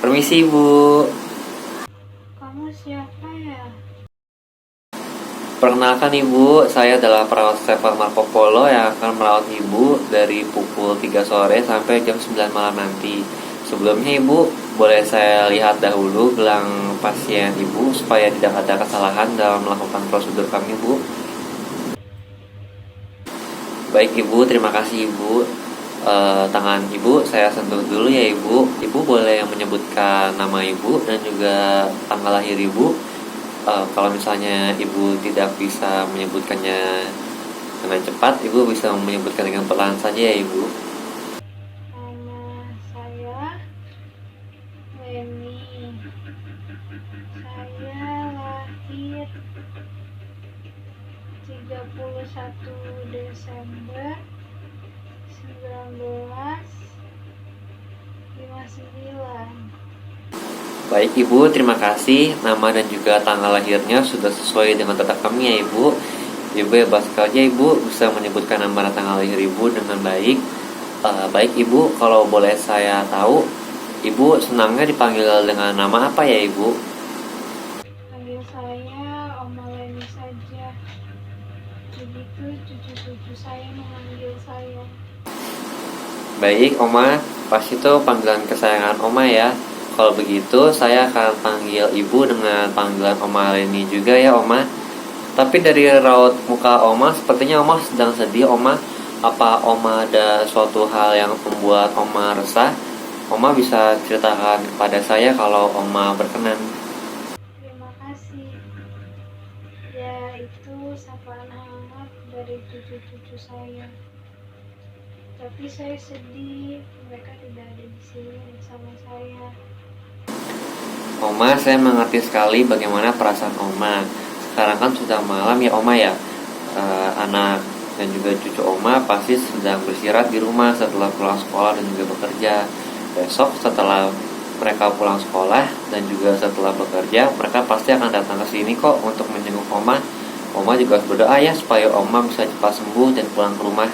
Permisi Ibu. Kamu siapa ya? Perkenalkan Ibu, saya adalah perawat travel Marco Polo yang akan merawat Ibu dari pukul 3 sore sampai jam 9 malam nanti. Sebelumnya Ibu, boleh saya lihat dahulu gelang pasien Ibu supaya tidak ada kesalahan dalam melakukan prosedur kami Ibu. Baik Ibu, terima kasih Ibu. Tangan Ibu saya sentuh dulu ya Ibu. Ibu boleh menyebutkan nama Ibu dan juga tanggal lahir Ibu. Kalau misalnya Ibu tidak bisa menyebutkannya dengan cepat, Ibu bisa menyebutkan dengan pelan saja ya Ibu. Nama saya Leni. Saya lahir 31 Desember 1959. Baik Ibu, terima kasih. Nama dan juga tanggal lahirnya sudah sesuai dengan data kami ya Ibu. Ibu bebas saja Ibu bisa menyebutkan nama dan tanggal lahir Ibu dengan baik. Baik Ibu, kalau boleh saya tahu, Ibu senangnya dipanggil dengan nama apa ya Ibu? Panggil saya Oma Leni saja. Begitu cucu-cucu saya memanggil saya. Baik Oma, pas itu panggilan kesayangan Oma ya. Kalau begitu saya akan panggil Ibu dengan panggilan Oma Leni juga ya Oma. Tapi dari raut muka Oma sepertinya Oma sedang sedih Oma. Apa Oma ada suatu hal yang membuat Oma resah? Oma bisa ceritakan kepada saya kalau Oma berkenan. Terima kasih. Ya, itu sapaan hangat dari cucu-cucu saya. Tapi saya sedih, mereka tidak ada di sini bersama saya. Oma, saya mengerti sekali bagaimana perasaan Oma. Sekarang kan sudah malam ya Oma ya. Anak dan juga cucu Oma pasti sedang beristirahat di rumah setelah pulang sekolah dan juga bekerja. Besok setelah mereka pulang sekolah dan juga setelah bekerja, mereka pasti akan datang ke sini kok untuk menjenguk Oma. Oma juga harus berdoa ya supaya Oma bisa cepat sembuh dan pulang ke rumah.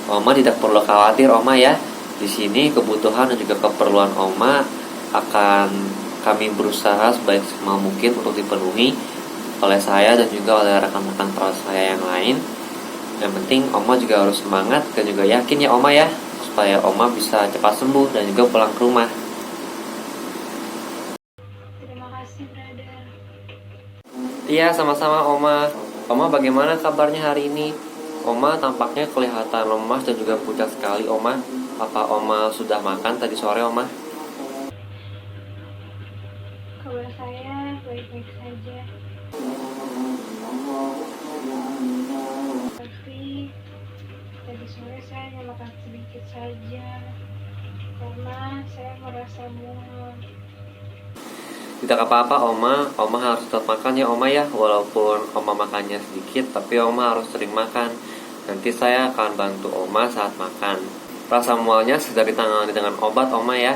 Oma tidak perlu khawatir Oma ya. Di sini kebutuhan dan juga keperluan Oma akan kami berusaha sebaik semaksimal mungkin untuk dipenuhi oleh saya dan juga oleh rekan-rekan perawat saya yang lain. Yang penting Oma juga harus semangat dan juga yakin ya Oma ya, supaya Oma bisa cepat sembuh dan juga pulang ke rumah. Terima kasih, brother. Iya, sama-sama Oma. Oma bagaimana kabarnya hari ini? Oma tampaknya kelihatan lemas dan juga pucat sekali Oma. Apa Oma sudah makan tadi sore Oma? Kabar saya baik-baik saja. Tapi tadi sore saya hanya makan sedikit saja karena saya merasa mual. Tidak apa-apa Oma, Oma harus tetap makan ya Oma ya. Walaupun Oma makannya sedikit, tapi Oma harus sering makan. Nanti saya akan bantu Oma saat makan. Rasa mualnya sudah ditangani dengan obat Oma ya.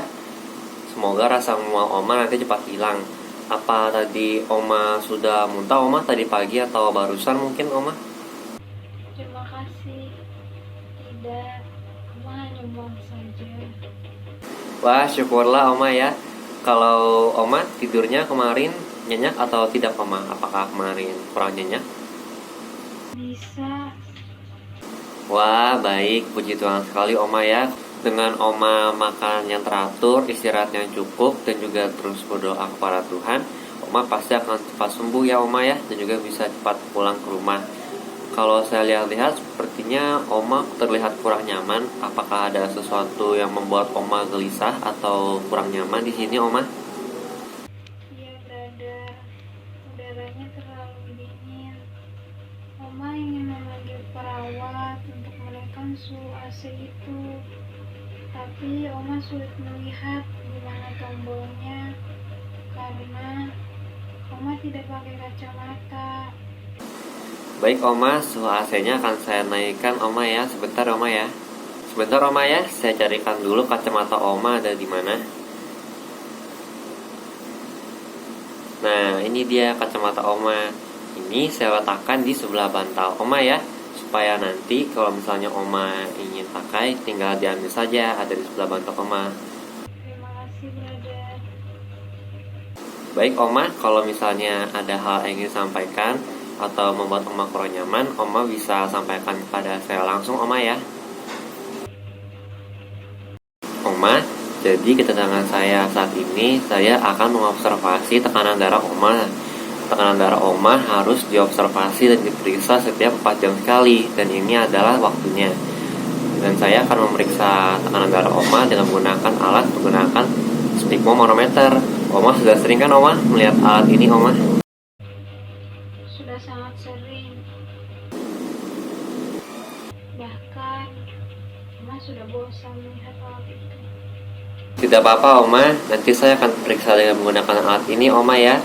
Semoga rasa mual Oma nanti cepat hilang. Apa tadi Oma sudah muntah Oma tadi pagi atau barusan mungkin Oma? Terima kasih. Tidak, cuma hanya mual saja. Wah syukurlah Oma ya. Kalau Oma tidurnya kemarin nyenyak atau tidak Oma? Apakah kemarin kurang nyenyak? Bisa. Wah, baik. Puji Tuhan sekali Oma ya. Dengan Oma makan yang teratur, istirahat yang cukup, dan juga terus berdoa kepada Tuhan, Oma pasti akan cepat sembuh ya Oma ya, dan juga bisa cepat pulang ke rumah. Kalau saya lihat-lihat, sepertinya Oma terlihat kurang nyaman. Apakah ada sesuatu yang membuat Oma gelisah atau kurang nyaman di sini Oma? Iya, brother. Udaranya terlalu dingin. Oma ingin memanggil perawat untuk menekan suhu AC itu. Tapi Oma sulit melihat di mana tombolnya karena Oma tidak pakai kacamata. Baik Oma, suhu AC-nya akan saya naikkan Oma ya. Sebentar Oma ya. Sebentar Oma ya, saya carikan dulu kacamata Oma ada di mana. Nah, ini dia kacamata Oma. Ini saya letakkan di sebelah bantal Oma ya. supaya nanti kalau misalnya Oma ingin pakai tinggal diambil saja, ada di sebelah bantal Oma. Terima kasih, brother. Baik Oma, kalau misalnya ada hal yang ingin sampaikan atau membuat Oma kurang nyaman, Oma bisa sampaikan kepada saya langsung Oma ya. Oma, jadi kedatangan saya saat ini, saya akan mengobservasi tekanan darah Oma. Tekanan darah Oma harus diobservasi dan diperiksa setiap 4 jam sekali, dan ini adalah waktunya. Dan saya akan memeriksa tekanan darah Oma dengan menggunakan alat menggunakan sphygmomanometer. Oma sudah sering kan Oma melihat alat ini Oma? Sudah sangat sering. Bahkan, Oma sudah bosan melihat alat itu. Tidak apa-apa Oma, nanti saya akan periksa dengan menggunakan alat ini Oma ya.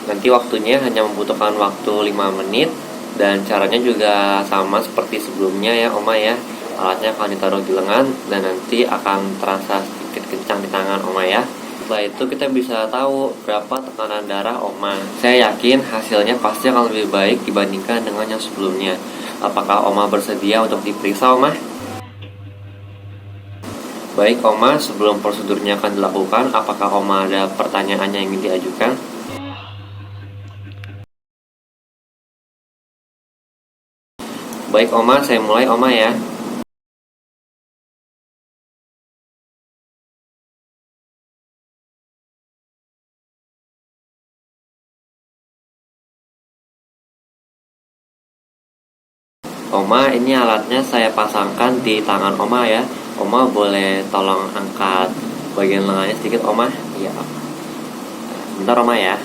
Nanti waktunya hanya membutuhkan waktu 5 menit, dan caranya juga sama seperti sebelumnya ya Oma ya. Alatnya akan ditaruh di lengan dan nanti akan terasa sedikit kencang di tangan Oma ya. Setelah itu kita bisa tahu berapa tekanan darah Oma. Saya yakin hasilnya pasti akan lebih baik dibandingkan dengan yang sebelumnya. Apakah Oma bersedia untuk diperiksa Oma? Baik Oma, sebelum prosedurnya akan dilakukan, apakah Oma ada pertanyaan yang ingin diajukan? Baik Oma, saya mulai Oma ya. Oma, ini alatnya saya pasangkan di tangan Oma ya. Oma boleh tolong angkat bagian lengannya sedikit Oma? Iya. Bentar Oma ya.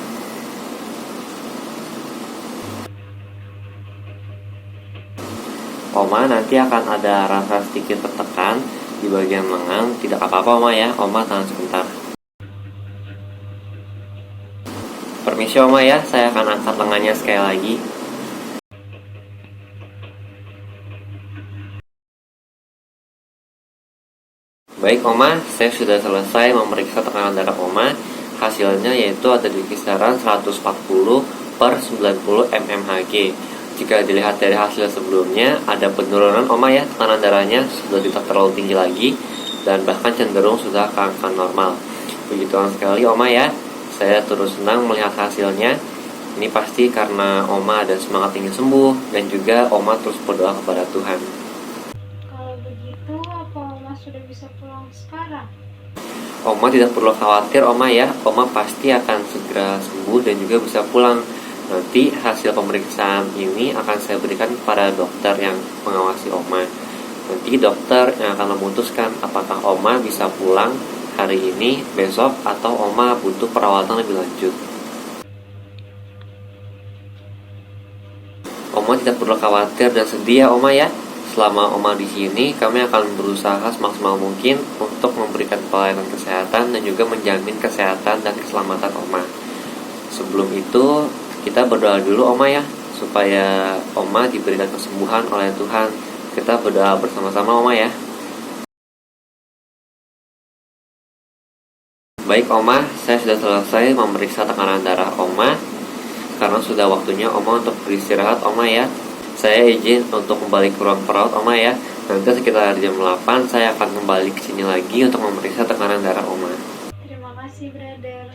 Oma, nanti akan ada rasa sedikit tertekan di bagian lengan. Tidak apa-apa Oma ya. Oma tahan sebentar. Permisi Oma ya, saya akan angkat lengannya sekali lagi. Baik Oma, saya sudah selesai memeriksa tekanan darah Oma. Hasilnya yaitu ada di kisaran 140 per 90 mmHg. Jika dilihat dari hasil sebelumnya, ada penurunan Oma ya, tekanan darahnya sudah tidak terlalu tinggi lagi, dan bahkan cenderung sudah ke angka normal. Begituan sekali Oma ya, saya turut senang melihat hasilnya. Ini pasti karena Oma ada semangat ingin sembuh, dan juga Oma terus berdoa kepada Tuhan. Kalau begitu, apa Oma sudah bisa pulang sekarang? Oma tidak perlu khawatir Oma ya, Oma pasti akan segera sembuh dan juga bisa pulang. Nanti hasil pemeriksaan ini akan saya berikan kepada dokter yang mengawasi Oma. Nanti dokter yang akan memutuskan apakah Oma bisa pulang hari ini, besok, atau Oma butuh perawatan lebih lanjut. Oma tidak perlu khawatir dan sedih ya Oma ya. Selama Oma di sini, kami akan berusaha semaksimal mungkin untuk memberikan pelayanan kesehatan dan juga menjamin kesehatan dan keselamatan Oma. Sebelum itu, kita berdoa dulu Oma ya, supaya Oma diberikan kesembuhan oleh Tuhan. Kita berdoa bersama-sama Oma ya. Baik Oma, saya sudah selesai memeriksa tekanan darah Oma. Karena sudah waktunya Oma untuk beristirahat Oma ya. Saya izin untuk kembali ke ruang perawat Oma ya. Nanti sekitar jam 8 saya akan kembali ke sini lagi untuk memeriksa tekanan darah Oma. Terima kasih, brother.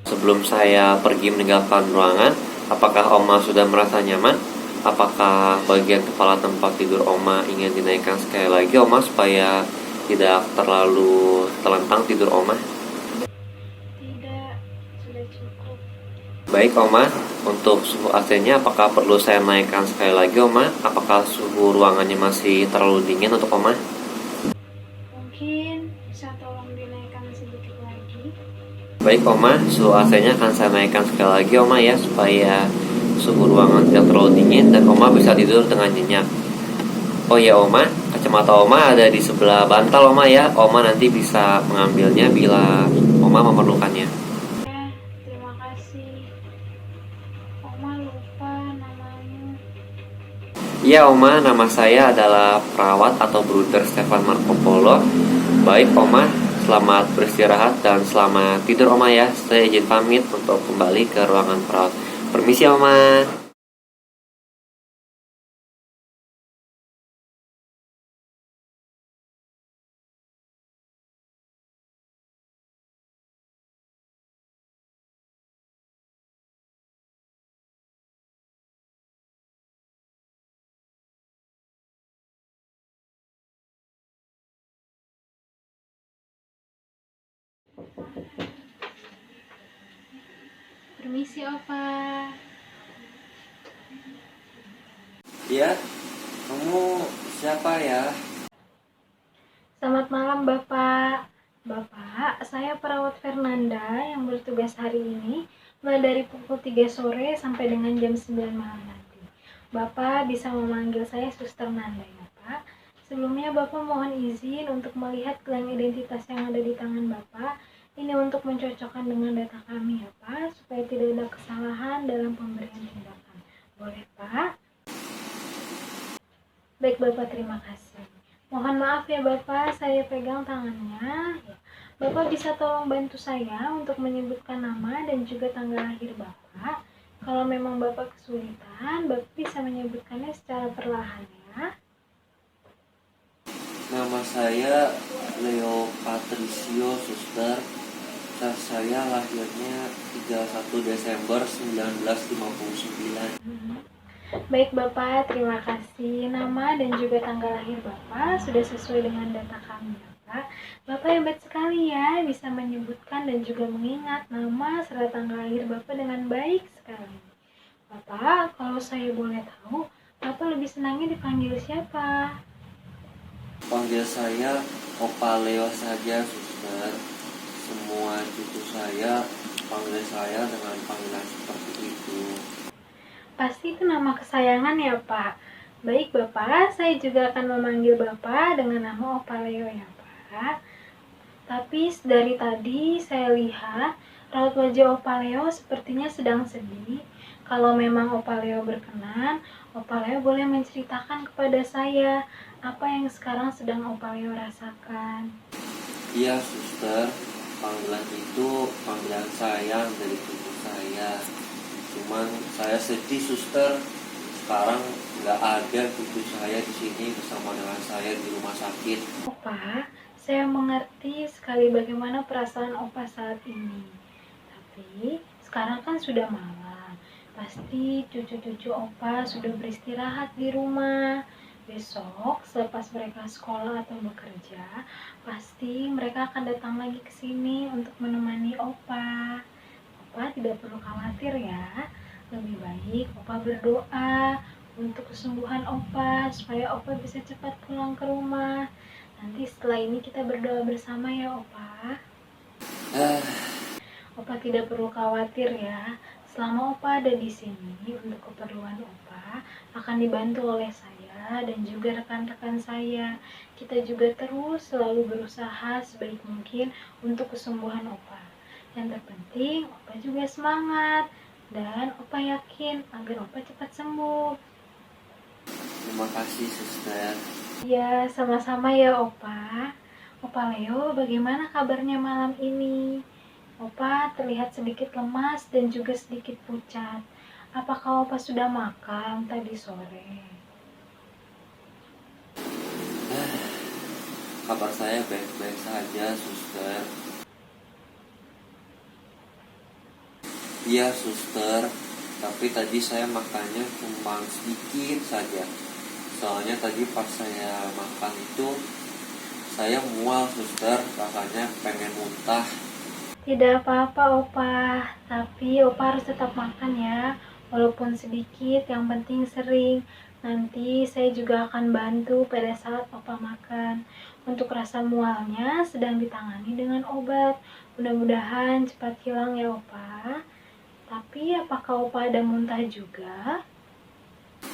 Sebelum saya pergi meninggalkan ruangan, apakah Oma sudah merasa nyaman? Apakah bagian kepala tempat tidur Oma ingin dinaikkan sekali lagi Oma supaya tidak terlalu telentang tidur Oma? Tidak, sudah cukup. Baik Oma, untuk suhu AC-nya apakah perlu saya naikkan sekali lagi Oma? Apakah suhu ruangannya masih terlalu dingin untuk Oma? Mungkin bisa tolong dinaikkan sedikit lagi. Baik Oma, suhu AC-nya akan saya naikkan sekali lagi Oma ya, supaya suhu ruangan tidak terlalu dingin dan Oma bisa tidur dengan nyenyak. Oh ya Oma, kacamata Oma ada di sebelah bantal Oma ya. Oma nanti bisa mengambilnya bila Oma memerlukannya. Ya, terima kasih. Oma lupa namanya. Ya Oma, nama saya adalah perawat atau Bruder Stefan Marco Polo. Baik Oma, selamat beristirahat dan selamat tidur Oma ya. Saya izin pamit untuk kembali ke ruangan perawat. Permisi Oma. Permisi, Opa. Ya, kamu siapa ya? Selamat malam, Bapak. Bapak, saya perawat Fernanda yang bertugas hari ini mulai dari pukul 3 sore sampai dengan jam 9 malam nanti. Bapak bisa memanggil saya Suster Nanda ya, Pak. Sebelumnya Bapak mohon izin untuk melihat gelang identitas yang ada di tangan Bapak. Ini untuk mencocokkan dengan data kami ya, Pak, supaya tidak ada kesalahan dalam pemberian tindakan. Boleh, Pak? Baik, Bapak, terima kasih. Mohon maaf ya Bapak, saya pegang tangannya. Ya. Bapak bisa tolong bantu saya untuk menyebutkan nama dan juga tanggal lahir Bapak. Kalau memang Bapak kesulitan, Bapak bisa menyebutkannya secara perlahan ya. Nama saya Leo Patricio, Suster. Saya lahirnya 31 Desember 1959. Baik Bapak, terima kasih. Nama dan juga tanggal lahir Bapak sudah sesuai dengan data kami Bapak. Bapak hebat sekali ya, bisa menyebutkan dan juga mengingat nama serta tanggal lahir Bapak dengan baik sekali. Bapak, kalau saya boleh tahu, Bapak lebih senangnya dipanggil siapa? Panggil saya Opa Leo saja, Suster. Semua cucu saya panggil saya dengan panggilan seperti itu. Pasti itu nama kesayangan ya Pak. Baik Bapak, saya juga akan memanggil Bapak dengan nama Opa Leo ya Pak. Tapi dari tadi saya lihat raut wajah Opa Leo sepertinya sedang sedih. Kalau memang Opa Leo berkenan, Opa Leo boleh menceritakan kepada saya apa yang sekarang sedang Opa Leo rasakan. Iya, Suster. Panggilan itu panggilan sayang dari cucu saya. Cuman saya sedih, Suster. Sekarang nggak ada cucu saya di sini bersama dengan saya di rumah sakit. Opa, saya mengerti sekali bagaimana perasaan Opa saat ini. Tapi sekarang kan sudah malam. Pasti cucu-cucu Opa sudah beristirahat di rumah. Besok selepas mereka sekolah atau bekerja, pasti mereka akan datang lagi ke sini untuk menemani Opa. Opa tidak perlu khawatir ya. Lebih baik Opa berdoa untuk kesembuhan Opa supaya Opa bisa cepat pulang ke rumah. Nanti setelah ini kita berdoa bersama ya Opa. Opa tidak perlu khawatir ya. Selama Opa ada di sini untuk keperluan Opa akan dibantu oleh saya dan juga rekan-rekan saya. Kita juga terus selalu berusaha sebaik mungkin untuk kesembuhan Opa. Yang terpenting Opa juga semangat dan Opa yakin agar Opa cepat sembuh. Terima kasih, Suster. Ya, sama-sama ya Opa. Opa Leo, bagaimana kabarnya malam ini? Opa terlihat sedikit lemas dan juga sedikit pucat. Apakah Opa sudah makan tadi sore? Kabar saya baik-baik saja, Suster. Iya, Suster. Tapi tadi saya makannya cuma sedikit saja. Soalnya tadi pas saya makan itu saya mual, Suster. Rasanya pengen muntah. Tidak apa-apa Opa, tapi Opa harus tetap makan ya. Walaupun sedikit, yang penting sering. Nanti saya juga akan bantu pada saat Opa makan. Untuk rasa mualnya sedang ditangani dengan obat. Mudah-mudahan cepat hilang ya Opa. Tapi apakah Opa ada muntah juga?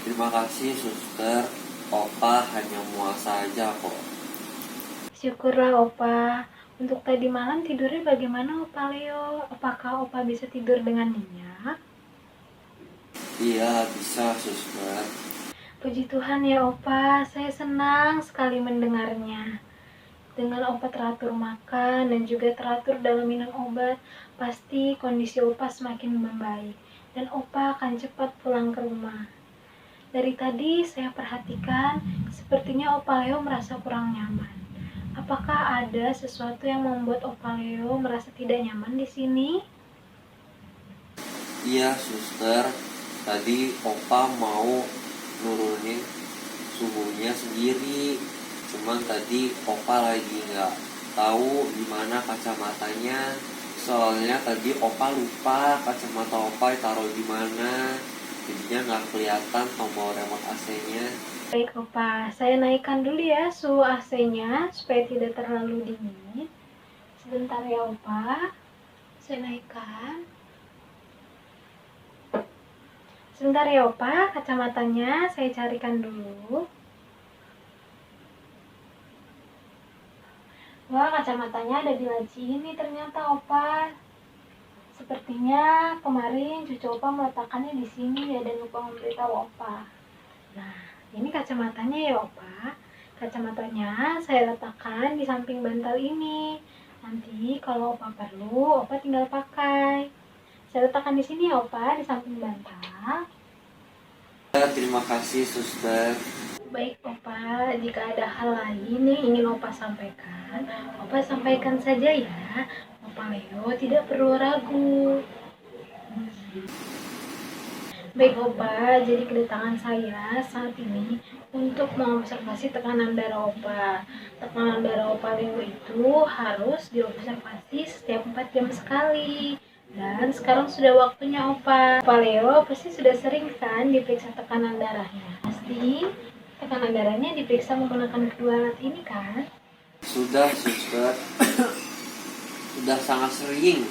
Terima kasih, Suster. Opa hanya mual saja kok. Syukurlah Opa. Untuk tadi malam tidurnya bagaimana Opa Leo? Apakah Opa bisa tidur dengan nyenyak? Iya, bisa, Suster. Puji Tuhan ya Opa, saya senang sekali mendengarnya. Dengan Opa teratur makan dan juga teratur dalam minum obat, pasti kondisi Opa semakin membaik dan Opa akan cepat pulang ke rumah. Dari tadi saya perhatikan, sepertinya Opa Leo merasa kurang nyaman. Apakah ada sesuatu yang membuat Opa Leo merasa tidak nyaman di sini? Iya, Suster. Tadi Opa mau nurunin suhunya sendiri. Cuman tadi Opa lagi nggak tahu di mana kacamatanya. Soalnya tadi Opa lupa kacamata Opa taruh di mana. Jadinya nggak kelihatan tombol remote AC-nya. Baik Opa, saya naikkan dulu ya suhu AC-nya supaya tidak terlalu dingin. Sebentar ya Opa, saya naikkan. Sebentar ya Opa, kacamatanya saya carikan dulu. Wah, kacamatanya ada di laci ini ternyata Opa. Sepertinya kemarin cucu Opa meletakkannya di sini ya dan lupa memberitahu Opa. Nah, ini kacamatanya ya Opa. Kacamatanya saya letakkan di samping bantal ini. Nanti kalau Opa perlu, Opa tinggal pakai. Saya letakkan di sini ya Opa, di samping bantal. Terima kasih suster. Baik Opa, jika ada hal lain yang ingin Opa sampaikan, Opa sampaikan saja ya. Opa Leo tidak perlu ragu. Baik Opa, jadi kedatangan saya saat ini untuk mengobservasi tekanan darah Opa. Tekanan darah Opa Leo itu harus diobservasi setiap 4 jam sekali. Dan sekarang sudah waktunya Opa. Opa Leo pasti sudah sering kan diperiksa tekanan darahnya. Pasti tekanan darahnya diperiksa menggunakan kedua alat ini kan? Sudah suster. Sudah sangat sering.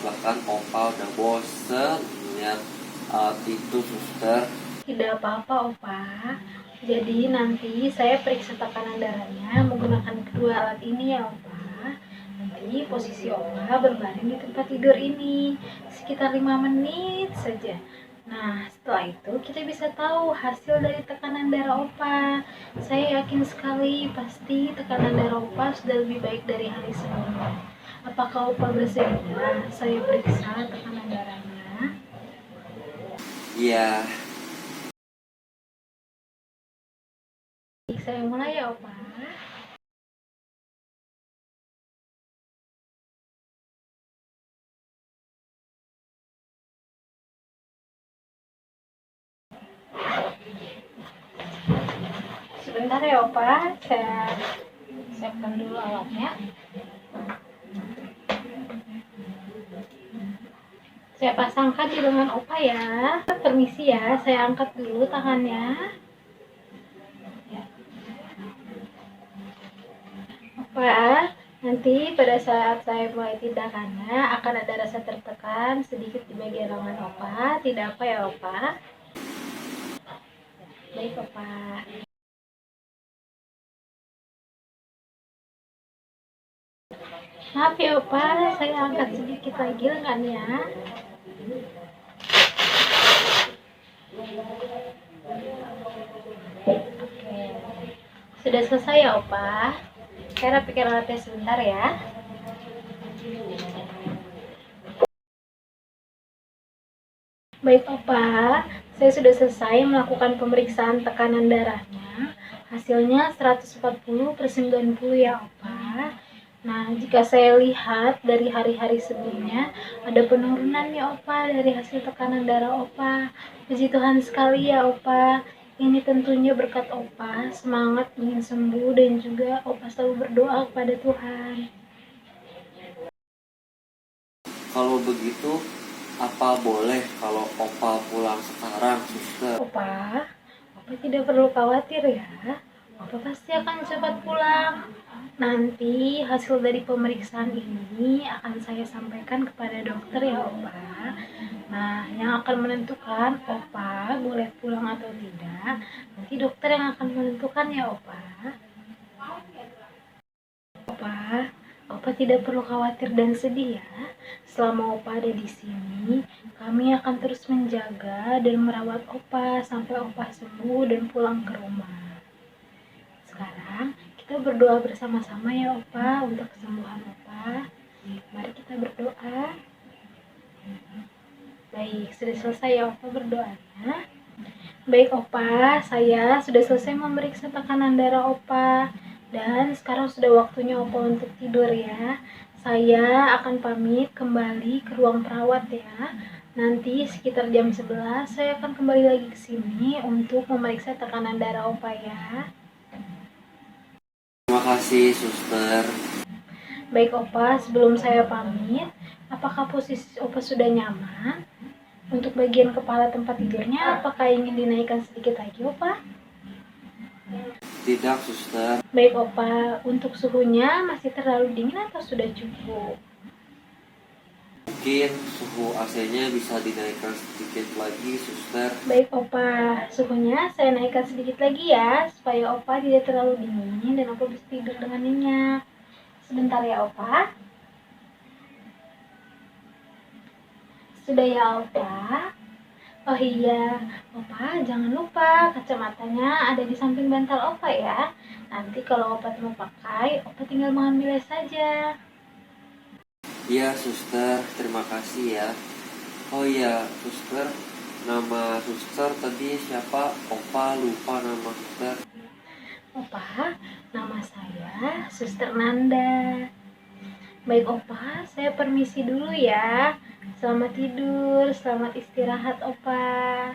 Bahkan Opa udah bosen lihat alat itu suster. Tidak apa-apa Opa. Jadi nanti saya periksa tekanan darahnya menggunakan kedua alat ini ya Opa. Nanti posisi Opa berbaring di tempat tidur ini sekitar 5 menit saja. Nah, setelah itu kita bisa tahu hasil dari tekanan darah Opa. Saya yakin sekali pasti tekanan darah Opa sudah lebih baik dari hari sebelumnya. Apakah Opa bersedia saya periksa tekanan darahnya? Iya. Saya mulai ya Opa. Sebentar ya Opa, saya siapkan dulu alatnya. Saya pasangkan di lengan Opa ya. Permisi ya, saya angkat dulu tangannya. Opa, nanti pada saat saya mulai tindakannya akan ada rasa tertekan sedikit di bagian lengan Opa. Tidak apa ya Opa? Baik Opa. Maaf ya Opa, saya angkat sedikit lagi lengannya. Oke. Sudah selesai ya Opa. Saya rapikan alatnya sebentar ya. Baik Opa, saya sudah selesai melakukan pemeriksaan tekanan darahnya. Hasilnya 140/90 ya Opa. Nah, jika saya lihat dari hari-hari sebelumnya, ada penurunan ya Opa dari hasil tekanan darah Opa. Puji Tuhan sekali ya Opa. Ini tentunya berkat Opa, semangat ingin sembuh dan juga Opa selalu berdoa kepada Tuhan. Kalau begitu, apa boleh kalau Opa pulang sekarang, suster? Opa tidak perlu khawatir ya. Opa pasti akan cepat pulang. Nanti hasil dari pemeriksaan ini akan saya sampaikan kepada dokter ya Opa. Nah, yang akan menentukan Opa boleh pulang atau tidak, nanti dokter yang akan menentukan ya Opa. Opa tidak perlu khawatir dan sedih ya. Selama Opa ada di sini, kami akan terus menjaga dan merawat Opa sampai Opa sembuh dan pulang ke rumah. Sekarang kita berdoa bersama-sama ya Opa untuk kesembuhan Opa. Mari kita berdoa. Baik, sudah selesai ya Opa berdoanya. Baik Opa, saya sudah selesai memeriksa tekanan darah Opa. Dan sekarang sudah waktunya Opa untuk tidur ya. Saya akan pamit kembali ke ruang perawat ya. Nanti sekitar jam 11 saya akan kembali lagi ke sini untuk memeriksa tekanan darah Opa ya. kasih, suster. Baik Opa, sebelum saya pamit, apakah posisi Opa sudah nyaman? Untuk bagian kepala tempat tidurnya, apakah ingin dinaikkan sedikit lagi Opa? Tidak, suster. Baik Opa, untuk suhunya masih terlalu dingin atau sudah cukup? Mungkin suhu AC-nya bisa dinaikkan sedikit lagi, suster. Baik Opa, suhunya saya naikkan sedikit lagi ya, supaya Opa tidak terlalu dingin dan Opa bisa tidur dengan nyenyak. Sebentar ya Opa. Sudah ya Opa. Oh iya, Opa jangan lupa kacamatanya ada di samping bantal Opa ya. Nanti kalau Opa mau pakai, Opa tinggal mengambilnya saja. Iya, suster. Terima kasih ya. Oh iya, suster. Nama suster tadi siapa? Opa lupa nama suster. Opa, nama saya Suster Nanda. Baik Opa, saya permisi dulu ya. Selamat tidur, selamat istirahat Opa.